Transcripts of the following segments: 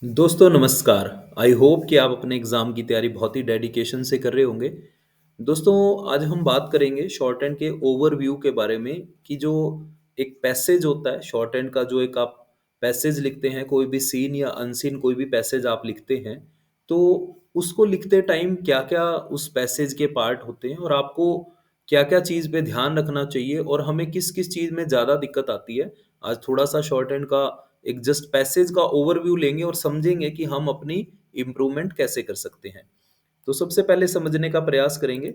दोस्तों नमस्कार। I hope कि आप अपने एग्ज़ाम की तैयारी बहुत ही डेडिकेशन से कर रहे होंगे। दोस्तों आज हम बात करेंगे शॉर्ट हैंड के ओवरव्यू के बारे में कि जो एक पैसेज होता है शॉर्ट हैंड का, जो एक आप पैसेज लिखते हैं, कोई भी सीन या अनसीन कोई भी पैसेज आप लिखते हैं, तो उसको लिखते टाइम क्या-क्या उस पैसेज के पार्ट होते हैं और आपको क्या-क्या चीज़ पे ध्यान रखना चाहिए और हमें किस-किस चीज़ में ज़्यादा दिक्कत आती है। आज थोड़ा-सा शॉर्ट हैंड का एक जस्ट पैसेज का ओवरव्यू लेंगे और समझेंगे कि हम अपनी इम्प्रूवमेंट कैसे कर सकते हैं। तो सबसे पहले समझने का प्रयास करेंगे।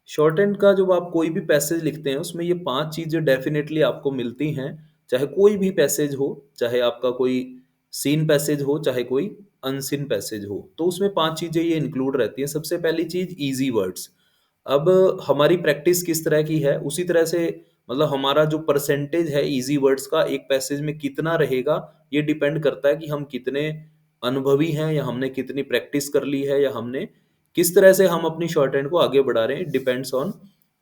शॉर्ट हैंड का जब आप कोई भी पैसेज लिखते हैं, उसमें ये 5 चीज़ें डेफ़िनेटली आपको मिलती हैं। चाहे कोई भी पैसेज हो, चाहे आपका कोई सीन पैसेज हो, चाहे कोई अनसीन पैसेज हो, तो उसमें 5 चीज़ें ये इंक्लूड रहती हैं। सबसे पहली चीज़ ईज़ी वर्ड्स। अब हमारी प्रैक्टिस किस तरह की है, उसी तरह से मतलब हमारा जो परसेंटेज है ईज़ी वर्ड्स का एक पैसेज में कितना रहेगा, ये डिपेंड करता है कि हम कितने अनुभवी हैं या हमने कितनी प्रैक्टिस कर ली है या हमने किस तरह से हम अपनी शॉर्ट हैंड को आगे बढ़ा रहे हैं। It depends on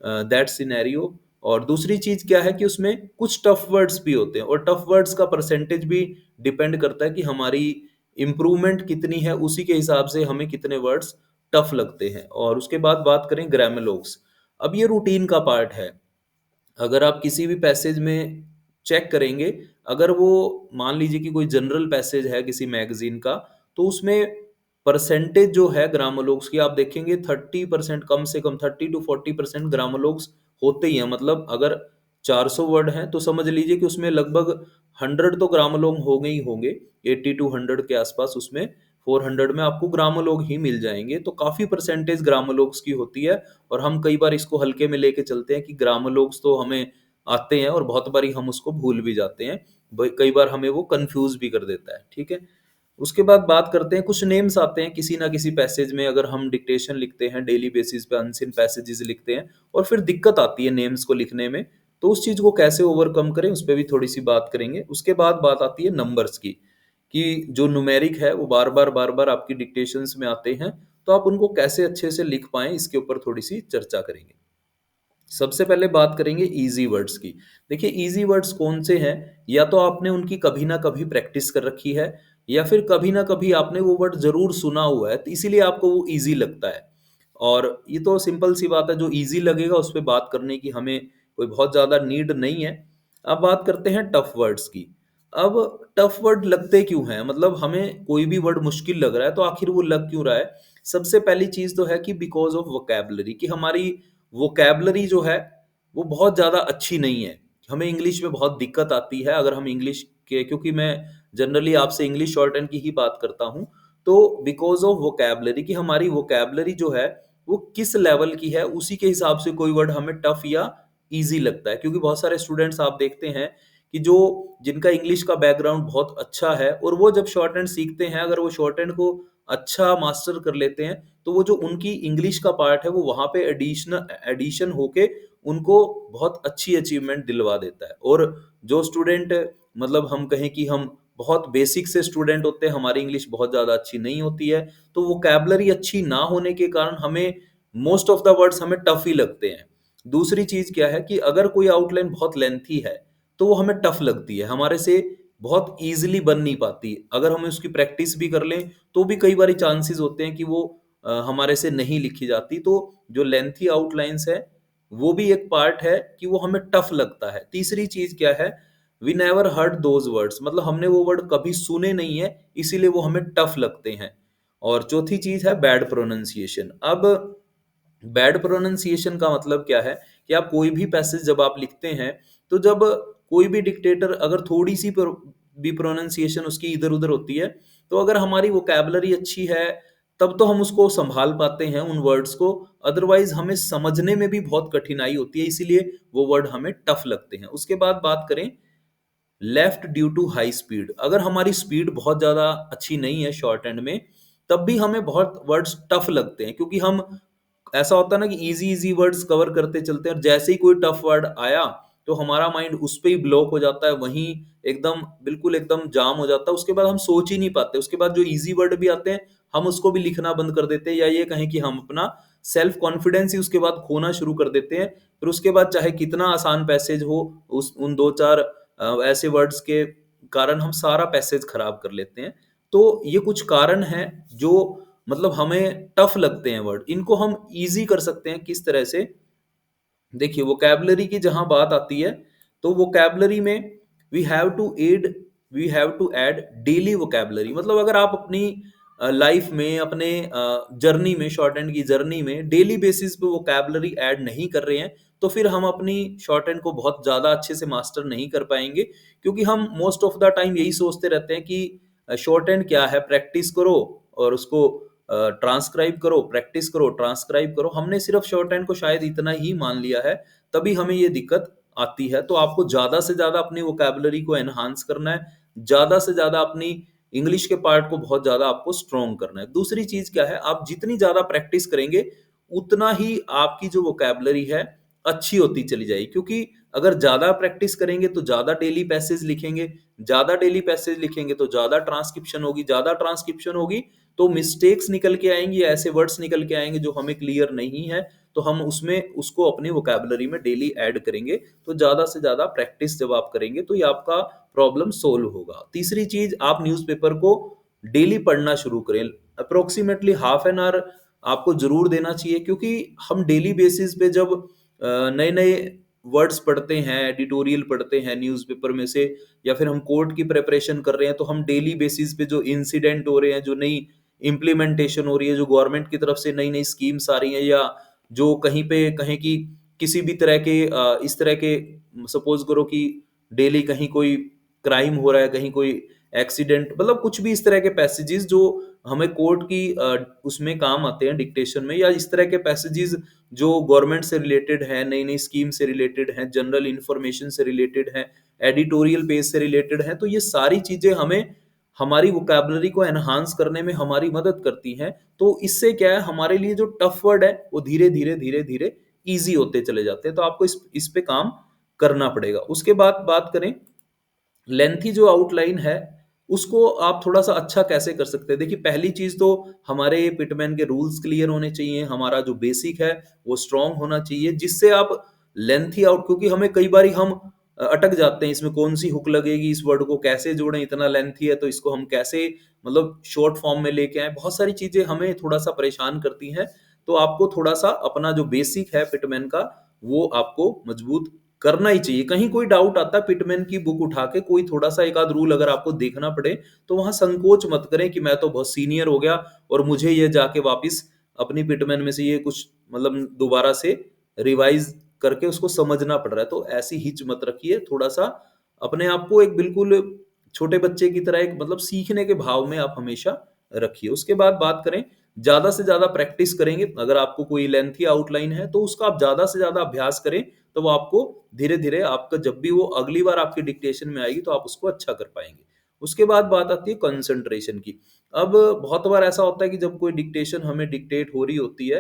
that scenario. और दूसरी चीज़ क्या है कि उसमें कुछ टफ वर्ड्स भी होते हैं और टफ वर्ड्स का परसेंटेज भी डिपेंड करता है कि हमारी इम्प्रूवमेंट कितनी है, उसी के हिसाब से हमें कितने वर्ड्स टफ लगते हैं। और उसके बाद बात करें ग्रामर। अब ये रूटीन का पार्ट है। अगर आप किसी भी पैसेज में चेक करेंगे, अगर वो मान लीजिए कि कोई जनरल पैसेज है किसी मैगज़ीन का, तो उसमें परसेंटेज जो है ग्रामोलोग्स की आप देखेंगे 30% कम से कम 30 टू 40% ग्रामोलोग्स होते ही हैं। मतलब अगर 400 वर्ड हैं, तो समझ लीजिए कि उसमें लगभग 100 तो ग्रामोलोग होंगे ही होंगे। 80 टू 100 के आसपास उसमें 400 में आपको ग्रामोलोग ही मिल जाएँगे। तो काफ़ी परसेंटेज ग्रामोलोग्स की होती है और हम कई बार इसको हल्के में लेके चलते हैं कि ग्रामोलोग्स तो हमें आते हैं और बहुत बारी हम उसको भूल भी जाते हैं। कई बार हमें वो कंफ्यूज भी कर देता है, ठीक है। उसके बाद बात करते हैं, कुछ नेम्स आते हैं किसी ना किसी पैसेज में। अगर हम डिक्टेशन लिखते हैं डेली बेसिस पे, अनसीन पैसेजेस लिखते हैं और फिर दिक्कत आती है नेम्स को लिखने में, तो उस चीज़ को कैसे ओवरकम करें, उस पे भी थोड़ी सी बात करेंगे। उसके बाद बात आती है नंबर्स की, कि जो न्यूमेरिक है वो बार बार आपकी डिक्टेशंस में आते हैं, तो आप उनको कैसे अच्छे से लिख पाएँ, इसके ऊपर थोड़ी-सी चर्चा करेंगे। सबसे पहले बात करेंगे ईज़ी वर्ड्स की। देखिए ईज़ी वर्ड्स कौन से हैं, या तो आपने उनकी कभी न कभी प्रैक्टिस कर रखी है या फिर कभी न कभी आपने वो वर्ड ज़रूर सुना हुआ है, तो इसीलिए आपको वो ईज़ी लगता है। और ये तो सिंपल सी बात है, जो ईज़ी लगेगा उस पे बात करने की हमें कोई बहुत ज़्यादा नीड नहीं है। अब बात करते हैं टफ़ वर्ड्स की। अब टफ़ वर्ड लगते क्यों हैं? मतलब हमें कोई भी वर्ड मुश्किल लग रहा है, तो आखिर वो लग क्यों रहा है? सबसे पहली चीज़ तो है कि बिकॉज़ ऑफ वोकैब्युलरी, कि हमारी वोकैब्युलरी जो है, वो बहुत ज़्यादा अच्छी नहीं है। हमें इंग्लिश में बहुत दिक्कत आती है अगर हम इंग्लिश के, क्योंकि मैं जनरली आपसे इंग्लिश शॉर्ट हैंड की ही बात करता हूँ। तो बिकॉज़ ऑफ वोकैब्युलरी, कि हमारी वोकैब्युलरी जो है, वो किस लेवल की है, उसी के हिसाब से कोई वर्ड हमें टफ़ या ईज़ी लगता है। क्योंकि बहुत सारे स्टूडेंट्स आप देखते हैं कि जो जिनका इंग्लिश का बैकग्राउंड बहुत अच्छा है और वो जब शॉर्ट हैंड सीखते हैं, अगर वो शॉर्ट हैंड को अच्छा मास्टर कर लेते हैं, तो वो जो उनकी इंग्लिश का पार्ट है, वो वहाँ पे एडिशन होके उनको बहुत अच्छी अचीवमेंट दिलवा देता है। और जो स्टूडेंट, मतलब हम कहें कि हम बहुत बेसिक से स्टूडेंट होते हैं, हमारी इंग्लिश बहुत ज़्यादा अच्छी नहीं होती है, तो वोकैब्युलरी अच्छी ना होने के कारण हमें मोस्ट ऑफ द वर्ड्स हमें टफ़ ही लगते हैं। दूसरी चीज़ क्या है कि अगर कोई आउटलाइन बहुत लेंथी है, तो वो हमें टफ़ लगती है, हमारे से बहुत ईज़िली बन नहीं पाती। अगर हम उसकी प्रैक्टिस भी कर लें, तो भी कई बारी चांसेस होते हैं कि वो हमारे से नहीं लिखी जाती। तो जो लेंथी आउटलाइन्स है, वो भी एक पार्ट है कि वो हमें टफ लगता है। तीसरी चीज़ क्या है, we never heard those words, मतलब हमने वो वर्ड कभी सुने नहीं है, इसीलिए वो हमें टफ लगते हैं। और चौथी चीज़ है बैड प्रोनंसिएशन। अब बैड प्रोनंसिएशन का मतलब क्या है कि आप कोई भी पैसेज जब आप लिखते हैं, तो जब कोई भी डिक्टेटर अगर थोड़ी-सी भी प्रोनंसिएशन उसकी इधर-उधर होती है, तो अगर हमारी वोकैब्युलरी अच्छी है, तब तो हम उसको सँभाल पाते हैं उन वर्ड्स को, अदरवाइज़ हमें समझने में भी बहुत कठिनाई होती है, इसीलिए वो वर्ड हमें टफ लगते हैं। उसके बाद बात करें left due to high speed. अगर हमारी स्पीड बहुत ज़्यादा अच्छी नहीं है शॉर्ट हैंड में, तब भी हमें बहुत वर्ड्स टफ लगते हैं, क्योंकि हम, ऐसा होता है ना कि इजी-इजी वर्ड्स कवर करते चलते हैं और जैसे ही कोई टफ वर्ड आया, तो हमारा माइंड उस पे ही ब्लॉक हो जाता है, वहीं एकदम बिल्कुल एकदम जाम हो जाता है। उसके बाद हम सोच ही नहीं पाते। उसके बाद जो ईज़ी वर्ड भी आते हैं, हम उसको भी लिखना बंद कर देते हैं, या ये कहें कि हम अपना सेल्फ कॉन्फिडेंस ही उसके बाद खोना शुरू कर देते हैं। फिर उसके बाद चाहे कितना आसान पैसेज हो, उस उन 2-4 ऐसे वर्ड्स के कारण हम सारा पैसेज खराब कर लेते हैं। तो ये कुछ कारण हैं जो मतलब हमें टफ लगते हैं वर्ड, इनको हम ईज़ी कर सकते हैं किस तरह से? देखिए वोकैब्युलरी की जहाँ बात आती है, तो वोकैब्युलरी में we have to add we have to add daily vocabulary, मतलब अगर आप अपनी लाइफ में अपने जर्नी में शॉर्टहैंड की जर्नी में डेली बेसिस पे वोकैब्युलरी ऐड नहीं कर रहे हैं, तो फिर हम अपनी शॉर्टहैंड को बहुत ज़्यादा अच्छे से मास्टर नहीं कर पाएँगे। क्योंकि हम मोस्ट ऑफ द टाइम यही सोचते रहते हैं कि शॉर्टहैंड क्या है, प्रैक्टिस करो और उसको ट्रांसक्राइब करो, प्रैक्टिस करो, ट्रांसक्राइब करो। हमने सिर्फ शॉर्टहैंड को शायद इतना ही मान लिया है, तभी हमें ये दिक्कत आती है। तो आपको ज़्यादा से ज़्यादा अपनी वोकैब्युलरी को एनहांस करना है, ज़्यादा से ज़्यादा अपनी इंग्लिश के पार्ट को बहुत ज़्यादा आपको स्ट्रॉन्ग करना है। दूसरी चीज़ क्या है, आप जितनी ज़्यादा प्रैक्टिस करेंगे, उतना ही आपकी जो वोकैब्युलरी है, अच्छी होती चली जाएगी। क्योंकि अगर ज़्यादा प्रैक्टिस करेंगे, तो ज़्यादा डेली पैसेज लिखेंगे, ज़्यादा डेली पैसेज लिखेंगे, तो ज़्यादा ट्रांसक्रिप्शन होगी, ज़्यादा ट्रांसक्रिप्शन होगी, तो मिस्टेक्स निकल के आएँगी, ऐसे वर्ड्स निकल के आएँगे जो हमें क्लियर नहीं है, तो हम उसमें उसको अपनी वोकैब्युलरी में डेली ऐड करेंगे। तो ज़्यादा से ज़्यादा प्रैक्टिस जब आप करेंगे, तो ये आपका प्रॉब्लम सोल्व होगा। तीसरी चीज़, आप न्यूज़पेपर को डेली पढ़ना शुरू करें। अप्रॉक्सिमेटली हाफ एन आवर आपको ज़रूर देना चाहिए, क्योंकि हम डेली बेसिस पे जब नए-नए वर्ड्स पढ़ते हैं, एडिटोरियल पढ़ते हैं न्यूज़पेपर में से, या फिर हम कोर्ट की प्रिपरेशन कर रहे हैं, तो हम डेली बेसिस पे जो इंसिडेंट हो रहे हैं, जो नई इम्प्लीमेंटेशन हो रही है, जो गवर्नमेंट की तरफ से नई-नई स्कीम्स आ रही हैं, या जो कहीं पे कहें कि किसी भी तरह के इस तरह के, सपोज़ करो कि डेली कहीं कोई क्राइम हो रहा है, कहीं कोई एक्सीडेंट, मतलब कुछ भी इस तरह के पैसेजेस जो हमें कोर्ट की उसमें काम आते हैं डिक्टेशन में, या इस तरह के पैसेजेस जो गवर्नमेंट से रिलेटेड हैं, नई-नई स्कीम से रिलेटेड हैं, जनरल इन्फॉर्मेशन से रिलेटेड हैं, एडिटोरियल पेज से रिलेटेड हैं, तो ये सारी चीज़ें हमें हमारी वोकैब्युलरी को एनहांस करने में हमारी मदद करती हैं। तो इससे क्या है, हमारे लिए जो टफ वर्ड है, वो धीरे-धीरे, धीरे-धीरे ईज़ी होते चले जाते हैं। तो आपको इस पे काम करना पड़ेगा। उसके बाद बात करें, लेंथी जो आउटलाइन है, उसको आप थोड़ा-सा अच्छा कैसे कर सकते हैं? देखिए, पहली चीज़ तो हमारे पिटमैन के रूल्स क्लियर होने चाहिए, हमारा जो बेसिक है, वो स्ट्रॉन्ग होना चाहिए, जिससे आप लेंथी आउट, क्योंकि हमें कई बारी हम अटक जाते हैं, इसमें कौन-सी हुक लगेगी, इस वर्ड को कैसे जोड़ें, इतना लेंथी है, तो इसको हम कैसे मतलब शॉर्ट फॉर्म में लेके आएँ? बहुत सारी चीज़ें हमें थोड़ा-सा परेशान करती हैं, तो आपको थोड़ा-सा अपना जो बेसिक है पिटमैन का, वो आपको मजबूत करना ही चाहिए। कहीं कोई डाउट आता है, पिटमैन की बुक उठा के कोई थोड़ा-सा एक आध रूल अगर आपको देखना पड़े, तो वहाँ संकोच मत करें कि मैं तो बहुत सीनियर हो गया और मुझे ये जाके वापस अपनी पिटमैन में से ये कुछ मतलब दोबारा से रिवाइज़ करके उसको समझना पड़ रहा है। तो ऐसी हिच मत रखिए, थोड़ा-सा अपने आप को एक बिल्कुल छोटे बच्चे की तरह एक मतलब सीखने के भाव में आप हमेशा रखिए। उसके बाद बात करें, ज़्यादा से ज़्यादा प्रैक्टिस करेंगे, अगर आपको कोई लेंथी आउटलाइन है, तो उसका आप ज़्यादा से ज़्यादा अभ्यास करें, तो वो आपको धीरे-धीरे आपका जब भी वो अगली बार आपकी डिक्टेशन में आएगी, तो आप उसको अच्छा कर पाएँगे। उसके बाद बात आती है कंसंट्रेशन की। अब बहुत बार ऐसा होता है कि जब कोई डिक्टेशन हमें डिक्टेट हो रही होती है,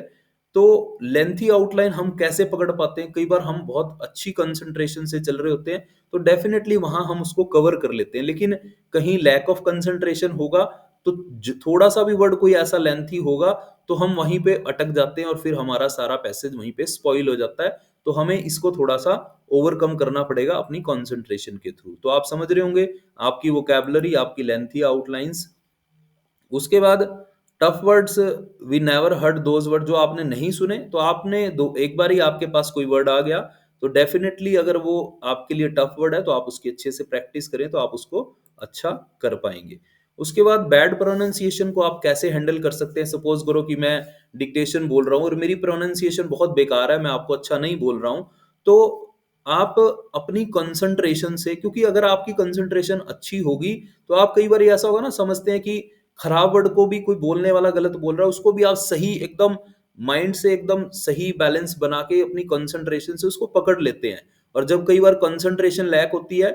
तो लेंथी आउटलाइन हम कैसे पकड़ पाते हैं? कई बार हम बहुत अच्छी कंसंट्रेशन से चल रहे होते हैं, तो डेफ़िनेटली वहाँ हम उसको कवर कर लेते हैं। लेकिन कहीं लैक ऑफ कंसंट्रेशन होगा, तो थोड़ा-सा भी वर्ड कोई ऐसा लेंथी होगा, तो हम वहीं पे अटक जाते हैं और फिर हमारा सारा पैसेज वहीं पे स्पॉइल हो जाता है। तो हमें इसको थोड़ा-सा ओवरकम करना पड़ेगा अपनी कंसंट्रेशन के थ्रू। तो आप समझ रहे होंगे, आपकी वोकैब्युलरी, आपकी लेंथी आउटलाइन्स। उसके बाद tough words, we never heard those word, जो आपने नहीं सुने, तो आपने दो एक बार ही आपके पास कोई वर्ड आ गया, तो डेफ़िनेटली अगर वो आपके लिए टफ वर्ड है, तो आप उसकी अच्छे से प्रैक्टिस करें, तो आप उसको अच्छा कर पाएँगे। उसके बाद बैड प्रोनंसिएशन को आप कैसे हैंडल कर सकते हैं? सपोज़ करो कि मैं डिक्टेशन बोल रहा हूँ और मेरी प्रोनंसिएशन बहुत बेकार है, मैं आपको अच्छा नहीं बोल रहा हूँ, तो आप अपनी कंसंट्रेशन से, क्योंकि अगर आपकी कंसंट्रेशन अच्छी होगी, तो आप कई बार ऐसा होगा ना, समझते हैं कि खराब वर्ड को भी कोई बोलने वाला गलत बोल रहा है, उसको भी आप सही एकदम माइंड से एकदम सही बैलेंस बना के अपनी कंसंट्रेशन से उसको पकड़ लेते हैं। और जब कई बार कंसंट्रेशन लैक होती है,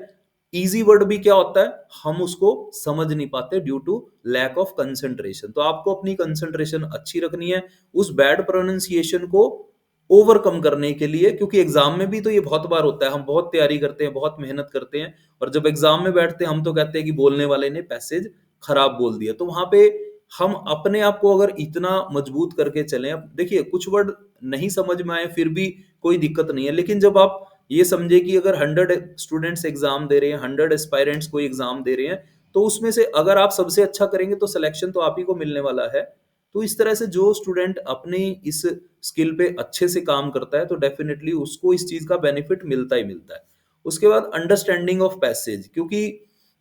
ईज़ी वर्ड भी क्या होता है, हम उसको समझ नहीं पाते due to lack of concentration. तो आपको अपनी कंसंट्रेशन अच्छी रखनी है, उस बैड प्रोनंसिएशन को ओवरकम करने के लिए, क्योंकि एग्ज़ाम में भी तो ये बहुत बार होता है, हम बहुत तैयारी करते हैं, बहुत मेहनत करते हैं, और जब एग्ज़ाम में बैठते हैं, हम तो कहते हैं कि बोलने वाले ने पैसेज खराब बोल दिया। तो वहाँ पे हम अपने आप को अगर इतना मजबूत करके चलें, अब देखिए कुछ वर्ड नहीं समझ में आए फिर भी कोई दिक्कत नहीं है, लेकिन जब आप ये समझे कि अगर 100 स्टूडेंट्स एग्जाम दे रहे हैं, 100 एस्पायरेंट्स कोई एग्जाम दे रहे हैं, तो उसमें से अगर आप सबसे अच्छा करेंगे तो सिलेक्शन तो आप ही को मिलने वाला है। तो इस तरह से जो स्टूडेंट अपनी इस स्किल पे अच्छे से काम करता है तो डेफिनेटली उसको इस चीज़ का बेनिफिट मिलता ही मिलता है। उसके बाद अंडरस्टैंडिंग ऑफ पैसेज, क्योंकि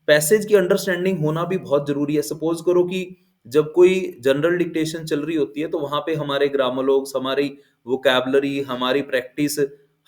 पैसेज की अंडरस्टैंडिंग होना भी बहुत ज़रूरी है। सपोज़ करो कि जब कोई जनरल डिक्टेशन चल रही होती है तो वहाँ पे हमारे ग्रामोलोग्स, हमारी वोकैब्युलरी, हमारी प्रैक्टिस,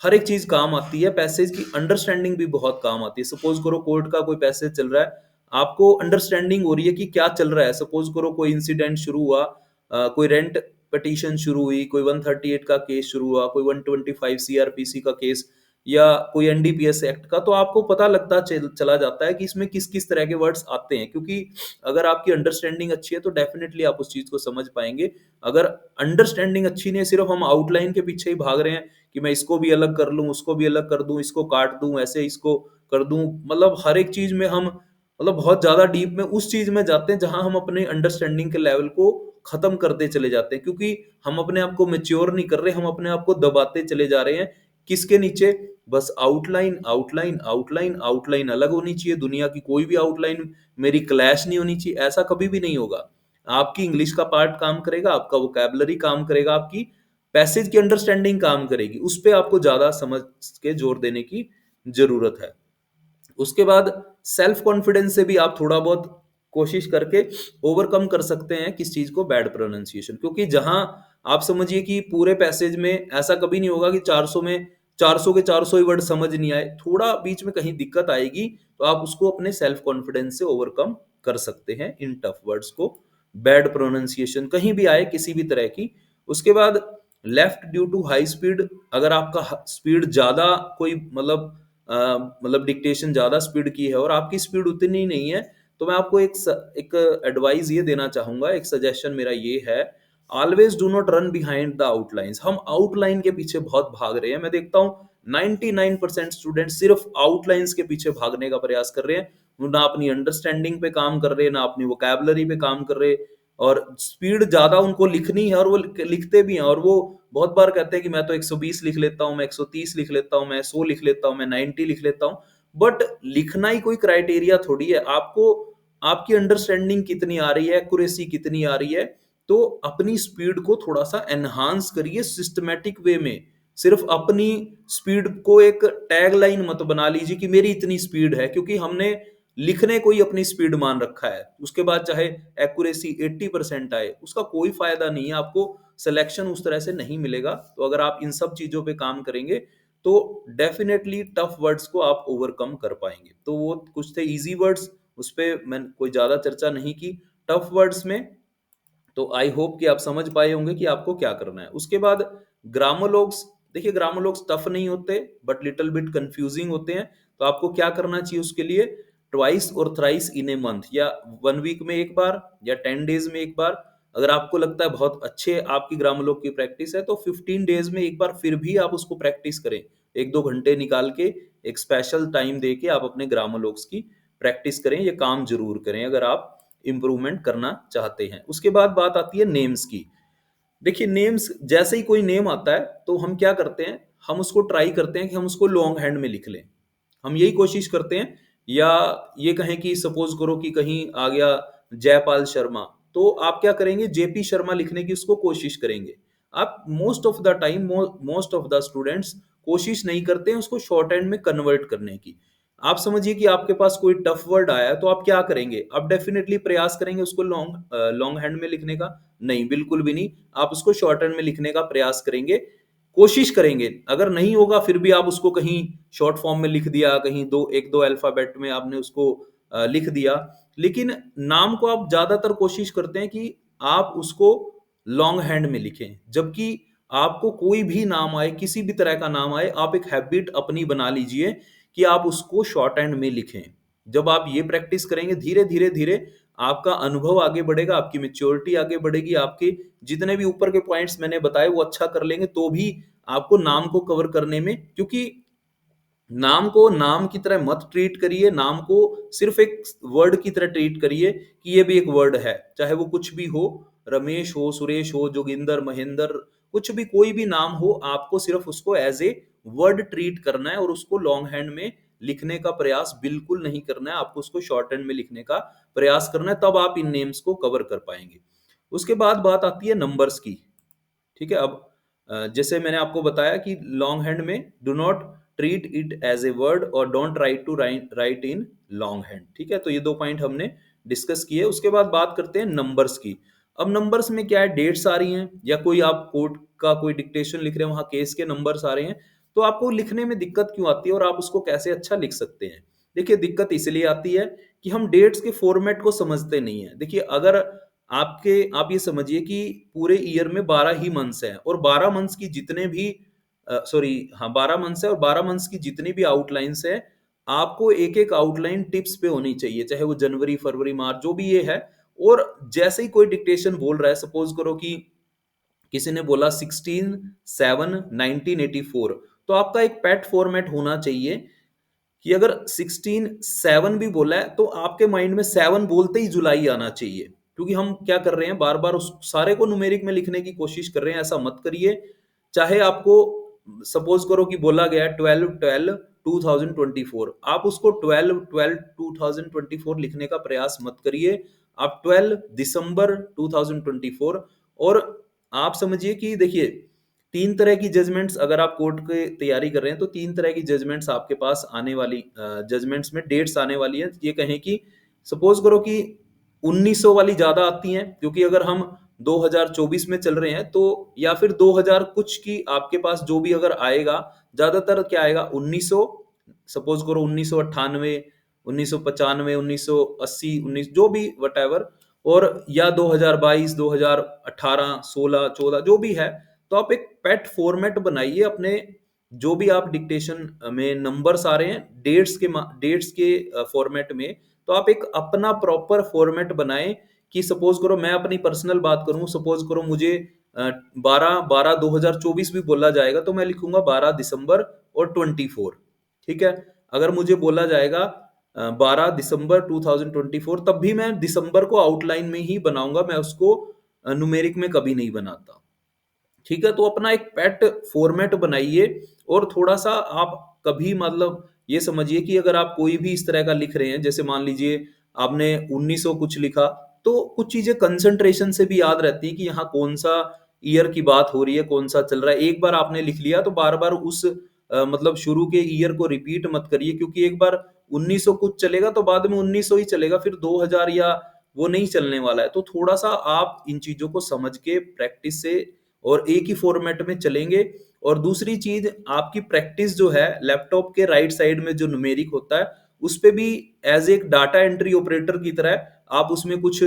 हर एक चीज़ काम आती है। पैसेज की अंडरस्टैंडिंग भी बहुत काम आती है। सपोज़ करो कोर्ट का कोई पैसेज चल रहा है, आपको अंडरस्टैंडिंग हो रही है कि क्या चल रहा है। सपोज़ करो कोई इंसिडेंट शुरू हुआ, कोई रेंट पिटीशन शुरू हुई, कोई 138 का केस शुरू हुआ, कोई 125 सीआरपीसी का केस या कोई एनडीपीएस एक्ट का, तो आपको पता लगता चला जाता है कि इसमें किस-किस तरह के वर्ड्स आते हैं, क्योंकि अगर आपकी अंडरस्टैंडिंग अच्छी है तो डेफिनिटली आप उस चीज़ को समझ पाएँगे। अगर अंडरस्टैंडिंग अच्छी नहीं है, सिर्फ हम आउटलाइन के पीछे ही भाग रहे हैं कि मैं इसको भी अलग कर लूँ, उसको भी अलग कर दूँ, इसको काट दूँ, ऐसे इसको कर दूँ, मतलब हर एक चीज़ में हम बहुत ज़्यादा डीप में उस चीज़ में जाते हैं जहाँ हम अपने अंडरस्टैंडिंग के लेवल को खत्म करते चले जाते हैं, क्योंकि हम अपने आप को मैच्योर नहीं कर रहे, हम अपने आप को दबाते चले जा रहे हैं। किसके नीचे? बस आउटलाइन, आउटलाइन, आउटलाइन, आउटलाइन अलग होनी चाहिए, दुनिया की कोई भी आउटलाइन मेरी क्लैश नहीं होनी चाहिए, ऐसा कभी भी नहीं होगा। आपकी इंग्लिश का पार्ट काम करेगा, आपका वोकैब्युलरी काम करेगा, आपकी पैसेज की अंडरस्टैंडिंग काम करेगी, उस पे आपको ज़्यादा समझ के जोर देने की ज़रूरत है। उसके बाद सेल्फ कॉन्फिडेंस से भी आप थोड़ा बहुत कोशिश करके ओवरकम कर सकते हैं किस चीज को? Bad pronunciation. क्योंकि जहां आप समझिए कि पूरे पैसेज में ऐसा कभी नहीं होगा कि 400 में 400 के 400 ही वर्ड समझ नहीं आए, थोड़ा बीच में कहीं दिक्कत आएगी, तो आप उसको अपने सेल्फ कॉन्फिडेंस से ओवरकम कर सकते हैं इन टफ वर्ड्स को। बैड प्रोनाउंसिएशन कहीं भी आए किसी भी तरह की। उसके बाद left due to high speed, अगर आपका स्पीड ज्यादा कोई डिक्टेशन ज्यादा स्पीड की है और आपकी स्पीड उतनी नहीं है, तो मैं आपको एक एडवाइस ये देना चाहूंगा, एक सजेशन मेरा ये है, always do not run behind the outlines. हम आउटलाइन के पीछे बहुत भाग रहे हैं, मैं देखता हूँ 99% स्टूडेंट सिर्फ आउटलाइंस के पीछे भागने का प्रयास कर रहे हैं, वो ना अपनी अंडरस्टैंडिंग पे काम कर रहे हैं, ना अपनी वोकैबुलरी पे काम कर रहे, और स्पीड ज्यादा उनको लिखनी है और वो लिखते भी हैं, और वो बहुत बार कहते हैं कि मैं तो 120 लिख लेता हूँ, मैं 130 लिख लेता हूँ, मैं 100 लिख लेता हूँ, मैं 90 लिख लेता हूँ। बट लिखना ही कोई क्राइटेरिया थोड़ी है। आपको आपकी अंडरस्टैंडिंग कितनी आ रही है, एक्यूरेसी कितनी आ रही है, तो अपनी स्पीड को थोड़ा सा एनहांस करिए सिस्टमेटिक वे में। सिर्फ अपनी स्पीड को एक टैग लाइन मत बना लीजिए कि मेरी इतनी स्पीड है, क्योंकि हमने लिखने को ही अपनी स्पीड मान रखा है, उसके बाद चाहे एक्यूरेसी 80% आए, उसका कोई फायदा नहीं है, आपको सिलेक्शन उस तरह से नहीं मिलेगा। तो अगर आप इन सब चीजों पे काम करेंगे तो डेफिनेटली टफ वर्ड्स को आप ओवरकम कर पाएंगे। तो वो कुछ थे इजी वर्ड्स, उस पे मैंने कोई ज्यादा चर्चा नहीं की। टफ वर्ड्स में तो आई होप कि आप समझ पाए होंगे कि आपको क्या करना है। उसके बाद ग्रामोलोग्स, देखिए ग्रामोलोग्स टफ नहीं होते बट लिटिल बिट कंफ्यूजिंग होते हैं। तो आपको क्या करना चाहिए उसके लिए? ट्वाइस और थ्राइस इन ए मंथ, या 1 वीक में एक बार, या 10 डेज में एक बार। अगर आपको लगता है बहुत अच्छे आपकी ग्रामोलोग की प्रैक्टिस है तो 15 डेज में एक बार फिर भी आप उसको प्रैक्टिस करें। 1-2 घंटे निकाल के एक स्पेशल टाइम दे के आप अपने ग्रामोलोग्स की प्रैक्टिस करें, ये काम जरूर करें अगर आप इंप्रूवमेंट करना चाहते हैं। उसके बाद बात आती है नेम्स की। देखिए नेम्स, जैसे ही कोई नेम आता है तो हम क्या करते हैं, हम उसको ट्राई करते हैं कि हम उसको लॉन्ग हैंड में लिख लें, हम यही कोशिश करते हैं। या ये कहें कि सपोज करो कि कहीं आ गया जयपाल शर्मा, तो आप क्या करेंगे? जेपी शर्मा लिखने की उसको कोशिश करेंगे। आप most of the time, most of the students कोशिश नहीं करते हैं उसको शॉर्ट हैंड में कन्वर्ट करने की। आप समझिए कि आपके पास कोई टफ वर्ड आया है तो आप क्या करेंगे? आप डेफिनेटली प्रयास करेंगे उसको लॉन्ग हैंड में लिखने का? नहीं, बिल्कुल भी नहीं। आप उसको शॉर्ट हैंड में लिखने का प्रयास करेंगे, कोशिश करेंगे। अगर नहीं होगा फिर भी आप उसको कहीं शॉर्ट फॉर्म में लिख दिया, कहीं एक दो अल्फाबेट में आपने उसको लिख दिया। लेकिन नाम को आप ज्यादातर कोशिश करते हैं कि आप उसको लॉन्ग हैंड में लिखें। जबकि आपको कोई भी नाम आए, किसी भी तरह का नाम आए, आप एक हैबिट अपनी बना लीजिए कि आप उसको शॉर्ट हैंड में लिखें। जब आप ये प्रैक्टिस करेंगे, धीरे धीरे धीरे आपका अनुभव आगे बढ़ेगा, आपकी मेच्योरिटी आगे बढ़ेगी, आपके जितने भी ऊपर के पॉइंट्स मैंने बताए वो अच्छा कर लेंगे तो भी आपको नाम को कवर करने में, क्योंकि नाम को नाम की तरह मत ट्रीट करिए, नाम को सिर्फ एक वर्ड की तरह ट्रीट करिए कि ये भी एक वर्ड है, चाहे वो कुछ भी हो, रमेश हो, सुरेश हो, जोगिंदर, महेंद्र, कुछ भी, कोई भी नाम हो, आपको सिर्फ उसको एज ए वर्ड ट्रीट करना है और उसको लॉन्ग हैंड में लिखने का प्रयास बिल्कुल नहीं करना है, आपको उसको शॉर्ट हैंड में लिखने का प्रयास करना है, तब आप इन नेम्स को कवर कर पाएंगे। उसके बाद बात आती है नंबर्स की। ठीक है, अब जैसे मैंने आपको बताया कि लॉन्ग हैंड में do not treat it as a word और don't write to write in long hand. ठीक है, तो ये दो पॉइंट हमने डिस्कस किए। उसके बाद बात करते हैं नंबर्स की। अब नंबर्स में क्या है, डेट्स आ रही हैं या कोई आप कोर्ट का कोई डिक्टेशन लिख रहे हैं, वहां केस के नंबर्स आ रहे हैं, तो आपको लिखने में दिक्कत क्यों आती है और आप उसको कैसे अच्छा लिख सकते हैं। देखिए, दिक्कत इसलिए आती है कि हम डेट्स के फॉर्मेट को समझते नहीं है। देखिए, अगर आप ये समझिए कि पूरे ईयर में 12 ही मंथ्स हैं और 12 मंथ्स की जितने भी सॉरी हाँ 12 मंथ्स है और 12 मंथ्स की जितनी भी आउटलाइंस है, आपको एक एक आउटलाइन टिप्स पे होनी चाहिए, चाहे वो जनवरी फरवरी मार्च जो भी ये है। और जैसे ही कोई डिक्टेशन बोल रहा है, सपोज करो कि किसी ने बोला 16/7/1984, तो आपका एक पेट फॉर्मेट होना चाहिए कि अगर 16/7 भी बोला है तो आपके माइंड में 7 बोलते ही जुलाई आना चाहिए। क्योंकि हम क्या कर रहे हैं, बार बार उस सारे को न्यूमेरिक में लिखने की कोशिश कर रहे हैं, ऐसा मत करिए। चाहे आपको सपोज करो कि बोला गया 12/12/2024, आप उसको 12/12/2024 लिखने का प्रयास मत करिए। आप 12 दिसंबर 2024। और आप समझिए कि देखिए, तीन तरह की जजमेंट्स, अगर आप कोर्ट की तैयारी कर रहे हैं तो तीन तरह की जजमेंट्स आपके पास आने वाली, जजमेंट्स में डेट्स आने वाली है। ये कहें कि सपोज करो कि 1900 वाली ज्यादा आती हैं, क्योंकि अगर हम 2024 में चल रहे हैं तो, या फिर 2000 कुछ की आपके पास जो भी अगर आएगा, ज्यादातर क्या आएगा 1900। सपोज करो 1998, 1995, 1980, 19 जो भी वट एवर, और या 2022, 2018, 16, 14 जो भी है। तो आप एक पेट फॉर्मेट बनाइए अपने, जो भी आप डिक्टेशन में नंबर्स आ रहे हैं डेट्स के फॉर्मेट में, तो आप एक अपना प्रॉपर फॉर्मेट बनाएं। कि सपोज करो मैं अपनी पर्सनल बात करूं, सपोज करो मुझे 12/12/2024 भी बोला जाएगा तो मैं लिखूंगा 12 दिसंबर और 24। ठीक है, अगर मुझे बोला जाएगा 12 दिसंबर 2024, तब भी मैं दिसंबर को आउटलाइन में ही बनाऊंगा, मैं उसको न्यूमेरिक में कभी नहीं बनाता। ठीक है, तो अपना एक पेट फॉर्मेट बनाइए। और थोड़ा सा आप कभी मतलब ये समझिए कि अगर आप कोई भी इस तरह का लिख रहे हैं, जैसे मान लीजिए आपने 1900 कुछ लिखा, तो कुछ चीजें कंसंट्रेशन से भी याद रहती है कि यहाँ कौन सा ईयर की बात हो रही है, कौन सा चल रहा है। एक बार आपने लिख लिया तो बार बार उस मतलब शुरू के ईयर को रिपीट मत करिए, क्योंकि एक बार 1900 कुछ चलेगा तो बाद में 1900 ही चलेगा, फिर 2000 या वो नहीं चलने वाला है। तो थोड़ा सा आप इन चीजों को समझ के प्रैक्टिस से और एक ही फॉर्मेट में चलेंगे। और दूसरी चीज, आपकी प्रैक्टिस जो है लैपटॉप के राइट साइड में जो न्यूमेरिक होता है, उस पे भी एज एक डाटा एंट्री ऑपरेटर की तरह आप उसमें कुछ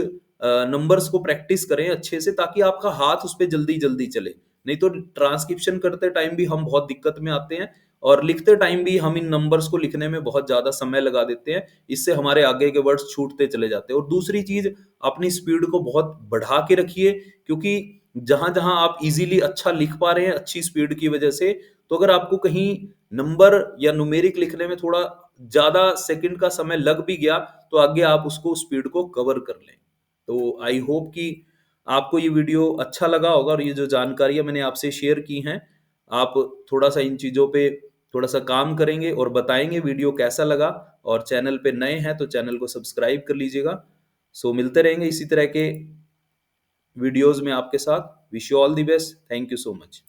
नंबर्स को प्रैक्टिस करें अच्छे से, ताकि आपका हाथ उस पे जल्दी जल्दी चले। नहीं तो ट्रांसक्रिप्शन करते टाइम भी हम बहुत दिक्कत में आते हैं, और लिखते टाइम भी हम इन नंबर्स को लिखने में बहुत ज्यादा समय लगा देते हैं। इससे हमारे आगे के वर्ड्स छूटते चले जाते हैं। और दूसरी चीज, अपनी स्पीड को बहुत बढ़ा के रखिए, क्योंकि जहां जहां आप इजीली अच्छा लिख पा रहे हैं अच्छी स्पीड की वजह से, तो अगर आपको कहीं नंबर या न्यूमेरिक लिखने में थोड़ा ज्यादा सेकंड का समय लग भी गया, तो आगे आप उसको स्पीड को कवर कर लें। तो आई होप कि आपको ये वीडियो अच्छा लगा होगा, और ये जो जानकारियां मैंने आपसे शेयर की हैं, आप थोड़ा सा इन चीजों पे थोड़ा सा काम करेंगे और बताएंगे वीडियो कैसा लगा। और चैनल पे नए हैं तो चैनल को सब्सक्राइब कर लीजिएगा। सो मिलते रहेंगे इसी तरह के वीडियोस में आपके साथ। Wish you all the best, thank you so much.